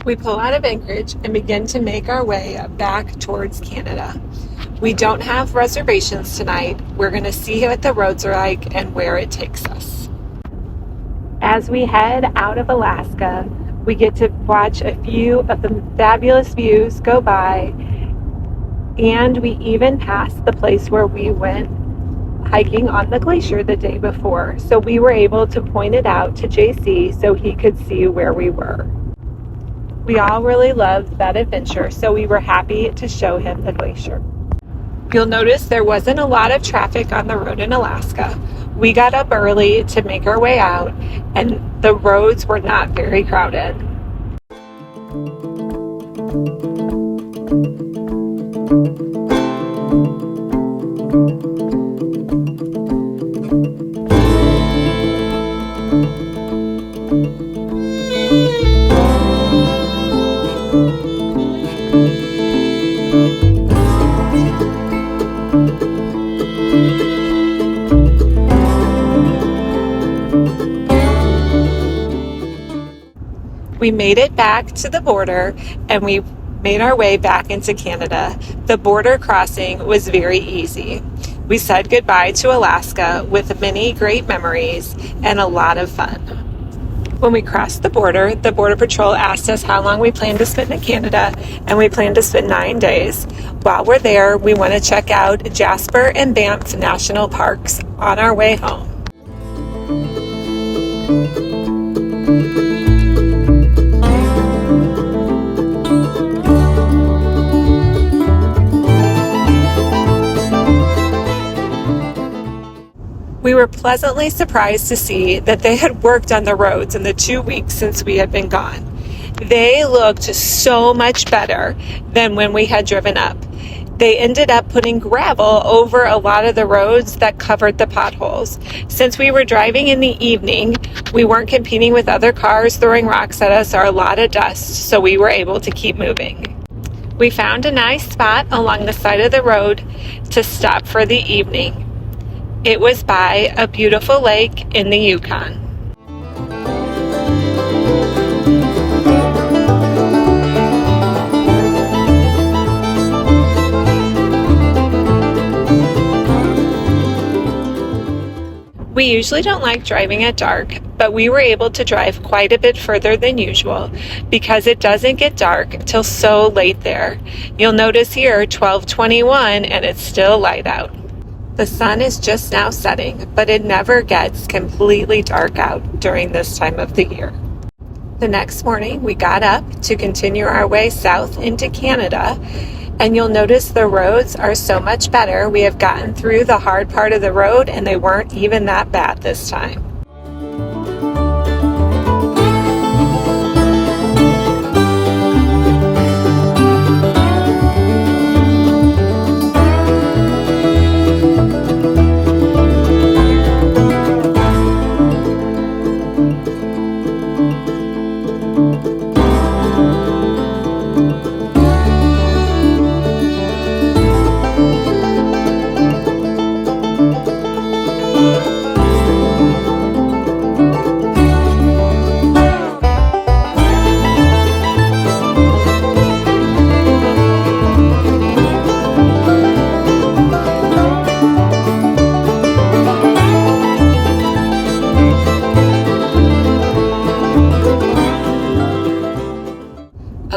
We pull out of Anchorage and begin to make our way back towards Canada. We don't have reservations tonight. We're going to see what the roads are like and where it takes us. As we head out of Alaska, we get to watch a few of the fabulous views go by, and we even pass the place where we went hiking on the glacier the day before. So we were able to point it out to JC so he could see where we were. We all really loved that adventure, so we were happy to show him the glacier. You'll notice there wasn't a lot of traffic on the road in Alaska. We got up early to make our way out, and the roads were not very crowded. We made it back to the border and we made our way back into Canada. The border crossing was very easy. We said goodbye to Alaska with many great memories and a lot of fun. When we crossed the Border Patrol asked us how long we planned to spend in Canada, and we planned to spend 9 days. While we're there, we want to check out Jasper and Banff National Parks on our way home. We were pleasantly surprised to see that they had worked on the roads in the 2 weeks since we had been gone. They looked so much better than when we had driven up. They ended up putting gravel over a lot of the roads that covered the potholes. Since we were driving in the evening, we weren't competing with other cars throwing rocks at us or a lot of dust, so we were able to keep moving. We found a nice spot along the side of the road to stop for the evening. It was by a beautiful lake in the Yukon. We usually don't like driving at dark, but we were able to drive quite a bit further than usual because it doesn't get dark till so late there. You'll notice here 12:21 and it's still light out. The sun is just now setting, but it never gets completely dark out during this time of the year. The next morning, we got up to continue our way south into Canada, and you'll notice the roads are so much better. We have gotten through the hard part of the road, and they weren't even that bad this time.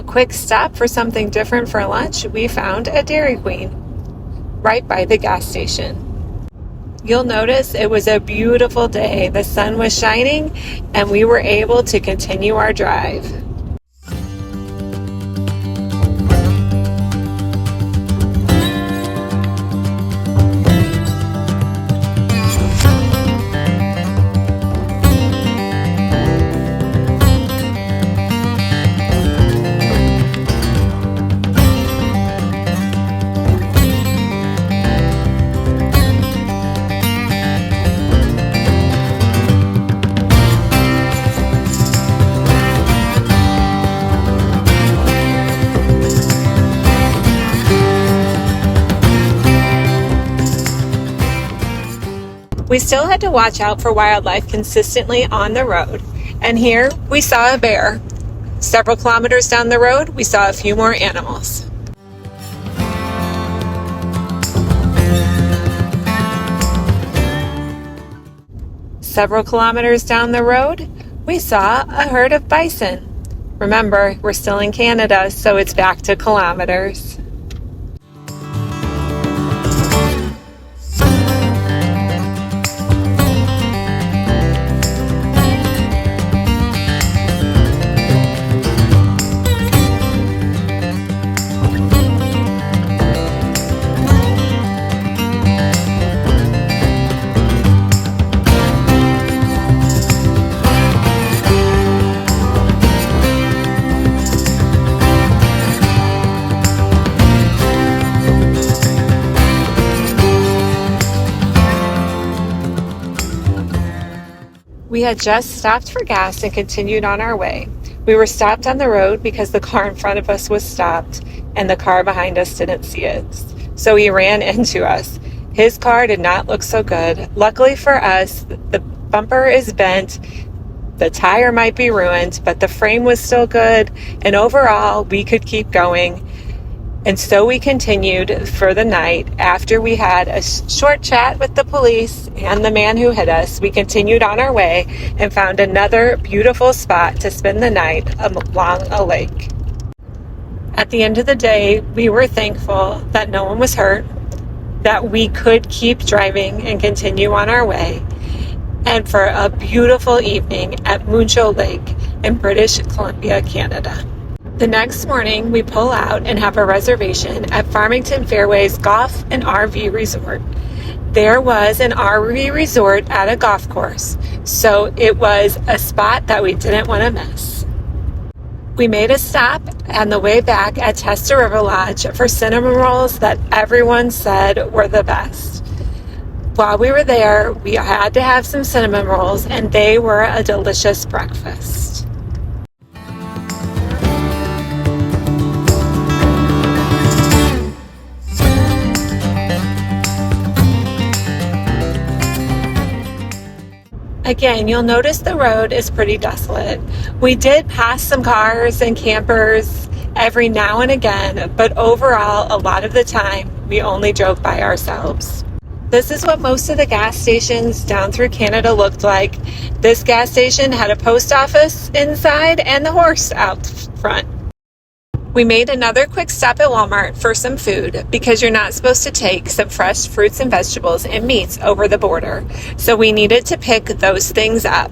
Quick stop for something different for lunch, we found a Dairy Queen right by the gas station. You'll notice it was a beautiful day. The sun was shining and we were able to continue our drive. We still had to watch out for wildlife consistently on the road, and here we saw a bear. Several kilometers down the road, we saw a few more animals. Several kilometers down the road, we saw a herd of bison. Remember, we're still in Canada, so it's back to kilometers. We had just stopped for gas and continued on our way. We were stopped on the road because the car in front of us was stopped and the car behind us didn't see us. So he ran into us. His car did not look so good. Luckily for us, the bumper is bent, the tire might be ruined, but the frame was still good, and overall, we could keep going. And so we continued for the night. After we had a short chat with the police and the man who hit us, we continued on our way and found another beautiful spot to spend the night along a lake. At the end of the day, we were thankful that no one was hurt, that we could keep driving and continue on our way, and for a beautiful evening at Moonshot Lake in British Columbia, Canada. The next morning, we pull out and have a reservation at Farmington Fairways Golf and RV Resort. There was an RV resort at a golf course, so it was a spot that we didn't want to miss. We made a stop on the way back at Testa River Lodge for cinnamon rolls that everyone said were the best. While we were there, we had to have some cinnamon rolls, and they were a delicious breakfast. Again, you'll notice the road is pretty desolate. We did pass some cars and campers every now and again, but overall, a lot of the time, we only drove by ourselves. This is what most of the gas stations down through Canada looked like. This gas station had a post office inside and the horse out front. We made another quick stop at Walmart for some food because you're not supposed to take some fresh fruits and vegetables and meats over the border. So we needed to pick those things up.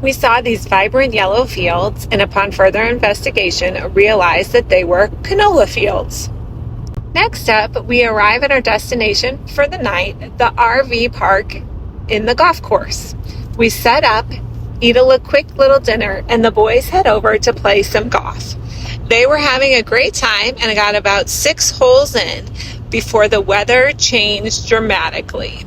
We saw these vibrant yellow fields, and upon further investigation, realized that they were canola fields. Next up, we arrive at our destination for the night, the RV park in the golf course. We set up, eat a quick little dinner, and the boys head over to play some golf. They were having a great time and got about 6 holes in before the weather changed dramatically.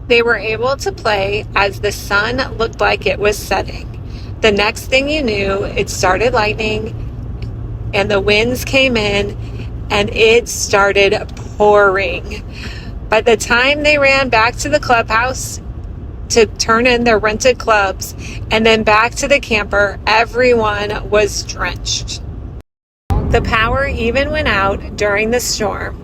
They were able to play as the sun looked like it was setting. The next thing you knew, it started lightning and the winds came in and it started pouring. By the time they ran back to the clubhouse to turn in their rented clubs and then back to the camper, everyone was drenched. The power even went out during the storm.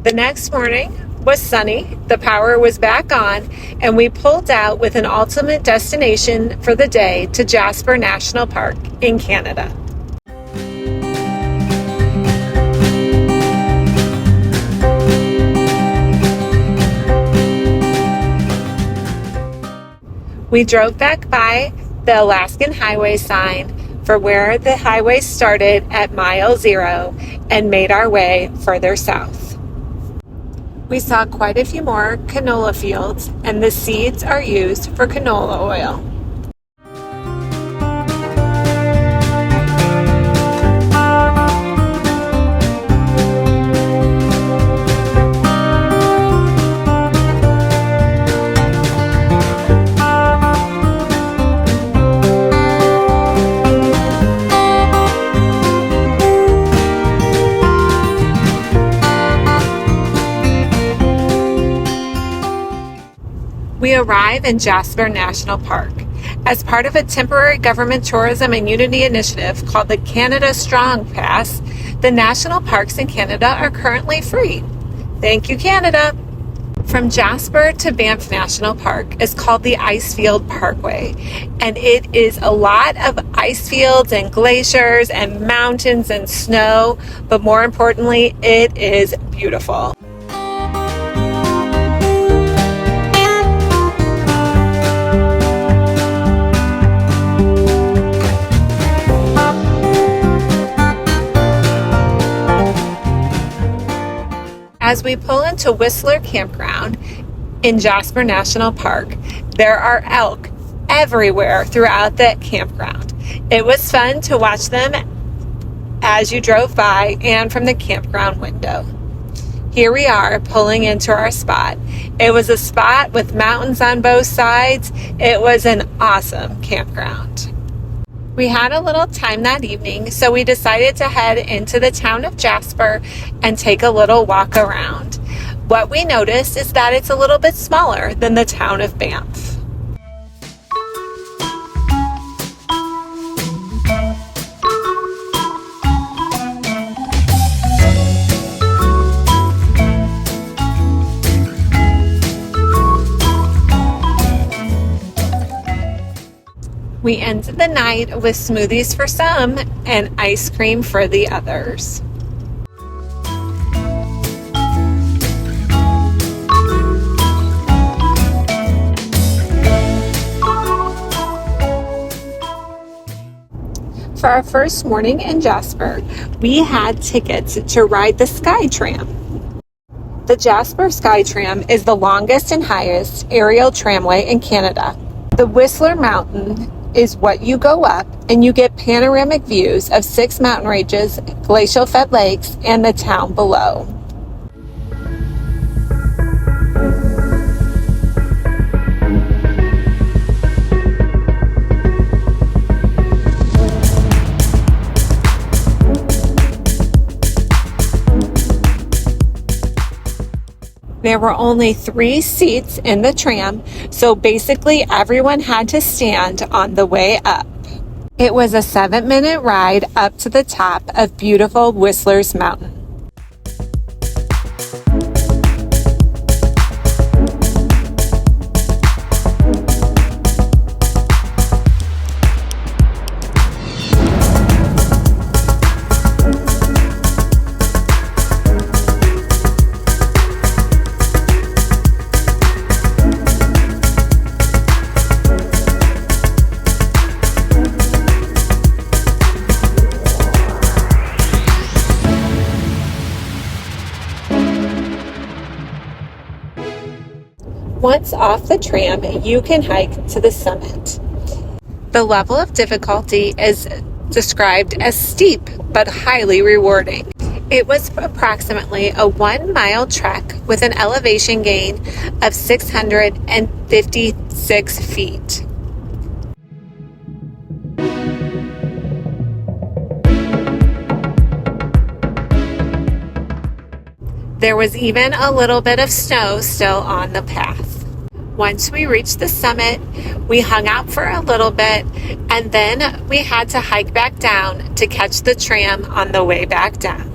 The next morning was sunny, the power was back on, and we pulled out with an ultimate destination for the day to Jasper National Park in Canada. We drove back by the Alaskan Highway sign for where the highway started at mile 0 and made our way further south. We saw quite a few more canola fields, and the seeds are used for canola oil. We arrive in Jasper National Park. As part of a temporary government tourism and unity initiative called the Canada Strong Pass, the national parks in Canada are currently free. Thank you, Canada! From Jasper to Banff National Park is called the Icefield Parkway, and it is a lot of ice fields and glaciers and mountains and snow, but more importantly, it is beautiful. As we pull into Whistler Campground in Jasper National Park, there are elk everywhere throughout the campground. It was fun to watch them as you drove by and from the campground window. Here we are pulling into our spot. It was a spot with mountains on both sides. It was an awesome campground. We had a little time that evening, so we decided to head into the town of Jasper and take a little walk around. What we noticed is that it's a little bit smaller than the town of Banff. We ended the night with smoothies for some and ice cream for the others. For our first morning in Jasper, we had tickets to ride the Sky Tram. The Jasper Sky Tram is the longest and highest aerial tramway in Canada. The Whistler Mountain is what you go up, and you get panoramic views of 6 mountain ranges, glacial-fed lakes, and the town below. There were only 3 seats in the tram, so basically everyone had to stand on the way up. It was a 7-minute ride up to the top of beautiful Whistler's Mountain. Once off the tram, you can hike to the summit. The level of difficulty is described as steep, but highly rewarding. It was approximately a 1-mile trek with an elevation gain of 656 feet. There was even a little bit of snow still on the path. Once we reached the summit, we hung out for a little bit, and then we had to hike back down to catch the tram on the way back down.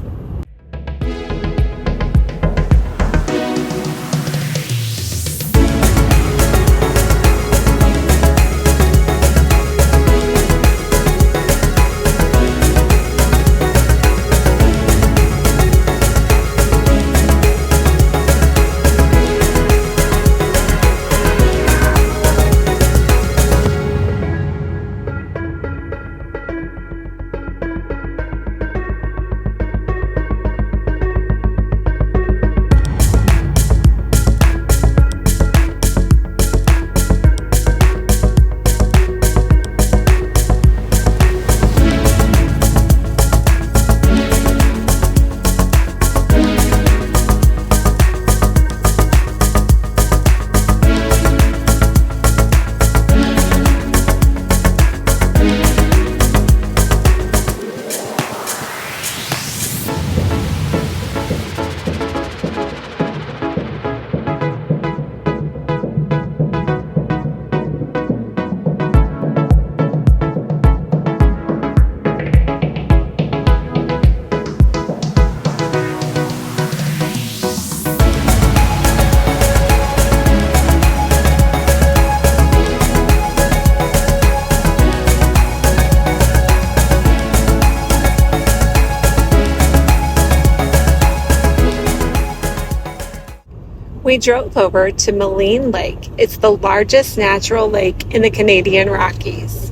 We drove over to Maligne Lake. It's the largest natural lake in the Canadian Rockies.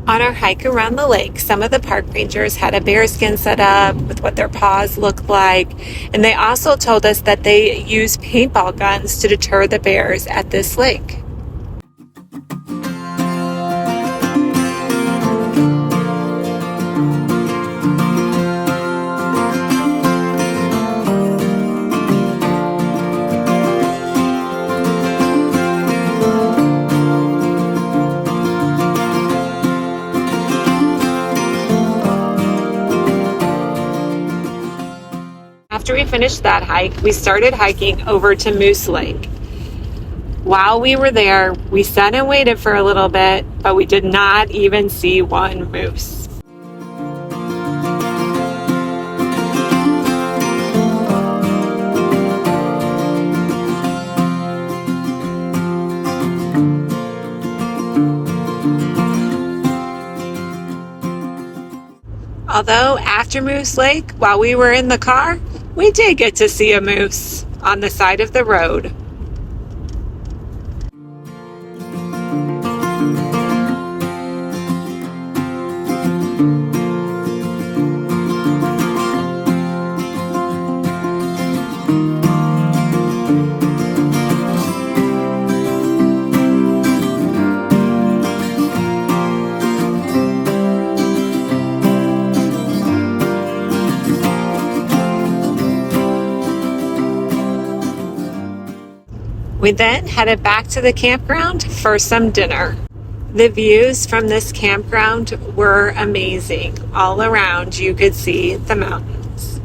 On our hike around the lake, some of the park rangers had a bearskin set up with what their paws looked like, and they also told us that they use paintball guns to deter the bears at this lake. After we finished that hike, we started hiking over to Moose Lake. While we were there, we sat and waited for a little bit, but we did not even see one moose. Although after Moose Lake, while we were in the car, we did get to see a moose on the side of the road. We then headed back to the campground for some dinner. The views from this campground were amazing. All around you could see the mountains.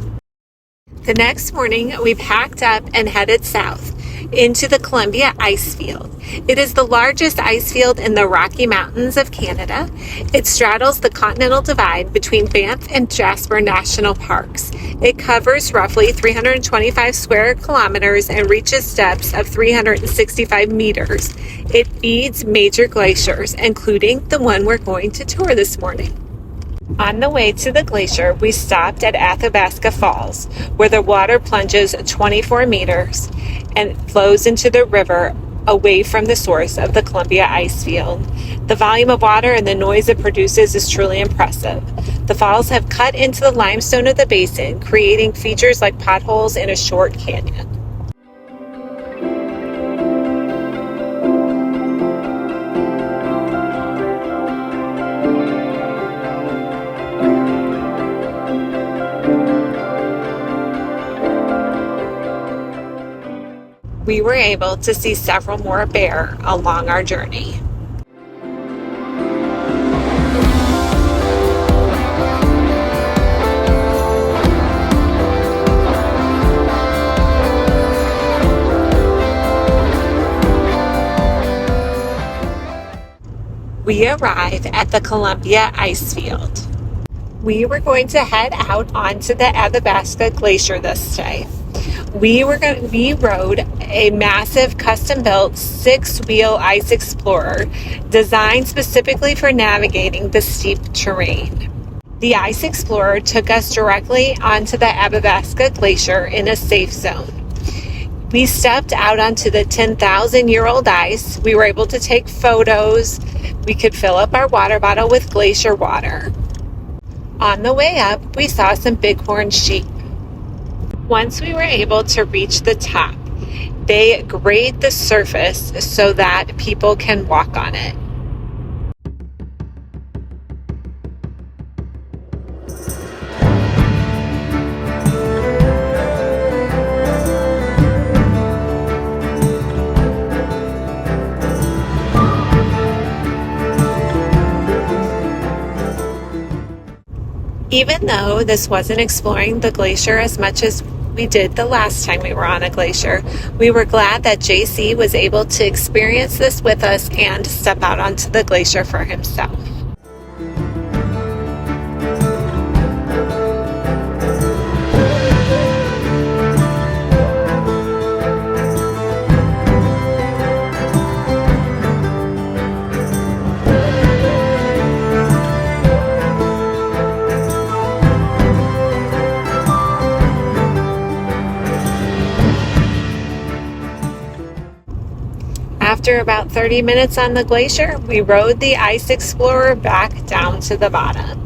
The next morning we packed up and headed south into the Columbia ice field. It is the largest ice field in the Rocky Mountains of Canada. It straddles the Continental Divide between Banff and Jasper National Parks. It covers roughly 325 square kilometers and reaches depths of 365 meters. It feeds major glaciers, including the one we're going to tour this morning. On the way to the glacier, we stopped at Athabasca Falls, where the water plunges 24 meters and flows into the river away from the source of the Columbia ice field. The volume of water and the noise it produces is truly impressive. The falls have cut into the limestone of the basin, creating features like potholes in a short canyon. We were able to see several more bear along our journey. We arrived at the Columbia ice field. We were going to head out onto the Athabasca Glacier this day. We rode a massive custom-built 6-wheel ice explorer designed specifically for navigating the steep terrain. The ice explorer took us directly onto the Athabasca Glacier in a safe zone. We stepped out onto the 10,000-year-old ice. We were able to take photos. We could fill up our water bottle with glacier water. On the way up, we saw some bighorn sheep. Once we were able to reach the top, they grade the surface so that people can walk on it. Even though this wasn't exploring the glacier as much as we did the last time we were on a glacier, we were glad that JC was able to experience this with us and step out onto the glacier for himself. After about 30 minutes on the glacier, we rode the Ice Explorer back down to the bottom.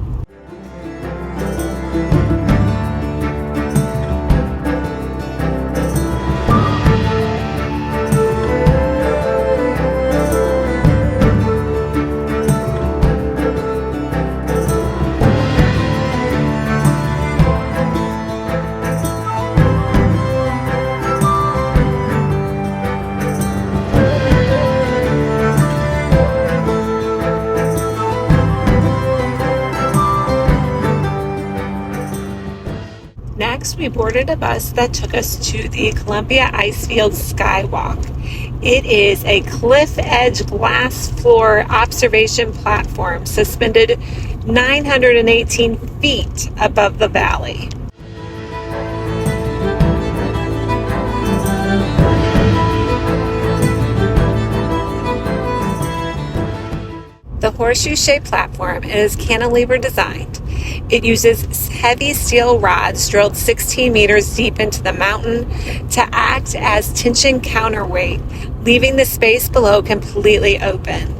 Next, we boarded a bus that took us to the Columbia Icefield Skywalk. It is a cliff-edge glass floor observation platform suspended 918 feet above the valley. The horseshoe-shaped platform is cantilever designed. It uses heavy steel rods drilled 16 meters deep into the mountain to act as tension counterweight, leaving the space below completely open.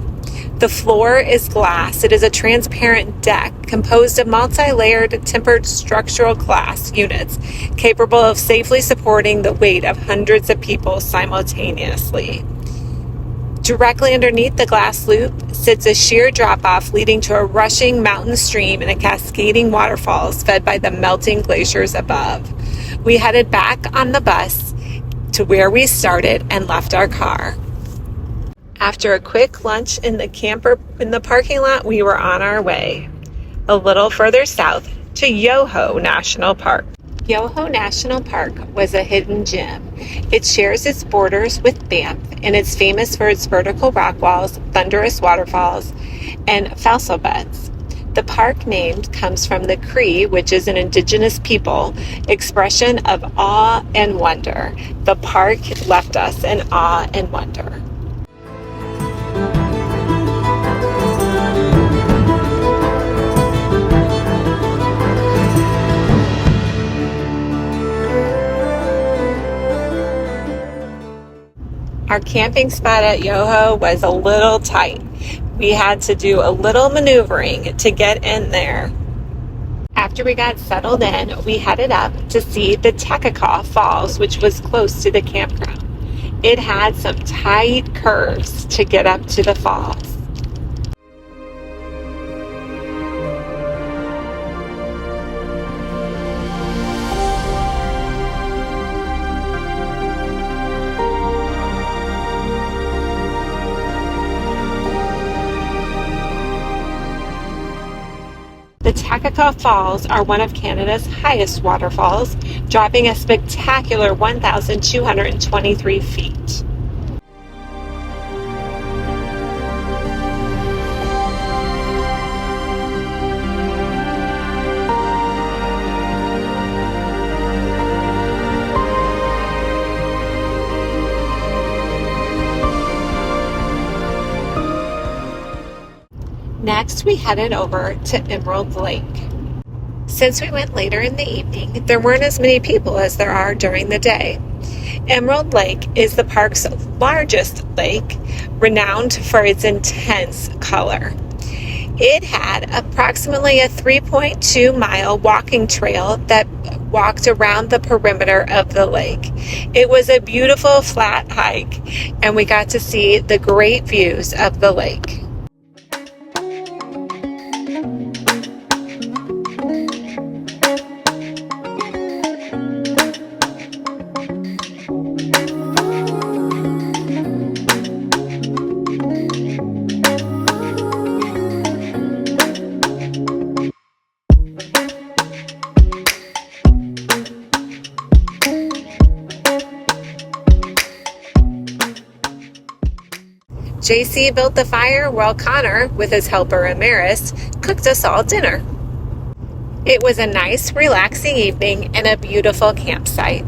The floor is glass. It is a transparent deck composed of multi-layered tempered structural glass units capable of safely supporting the weight of hundreds of people simultaneously. Directly underneath the glass loop sits a sheer drop-off leading to a rushing mountain stream and a cascading waterfalls fed by the melting glaciers above. We headed back on the bus to where we started and left our car. After a quick lunch in the parking lot, we were on our way a little further south to Yoho National Park. Yoho National Park was a hidden gem. It shares its borders with Banff and is famous for its vertical rock walls, thunderous waterfalls, and fossil beds. The park name comes from the Cree, which is an indigenous people, expression of awe and wonder. The park left us in awe and wonder. Our camping spot at Yoho was a little tight. We had to do a little maneuvering to get in there. After we got settled in, we headed up to see the Takakaw Falls, which was close to the campground. It had some tight curves to get up to the falls. The Takakaw Falls are one of Canada's highest waterfalls, dropping a spectacular 1,223 feet. Next, we headed over to Emerald Lake. Since we went later in the evening, there weren't as many people as there are during the day. Emerald Lake is the park's largest lake, renowned for its intense color. It had approximately a 3.2-mile walking trail that walked around the perimeter of the lake. It was a beautiful flat hike, and we got to see the great views of the lake. JC built the fire while Connor, with his helper Amaris, cooked us all dinner. It was a nice, relaxing evening and a beautiful campsite.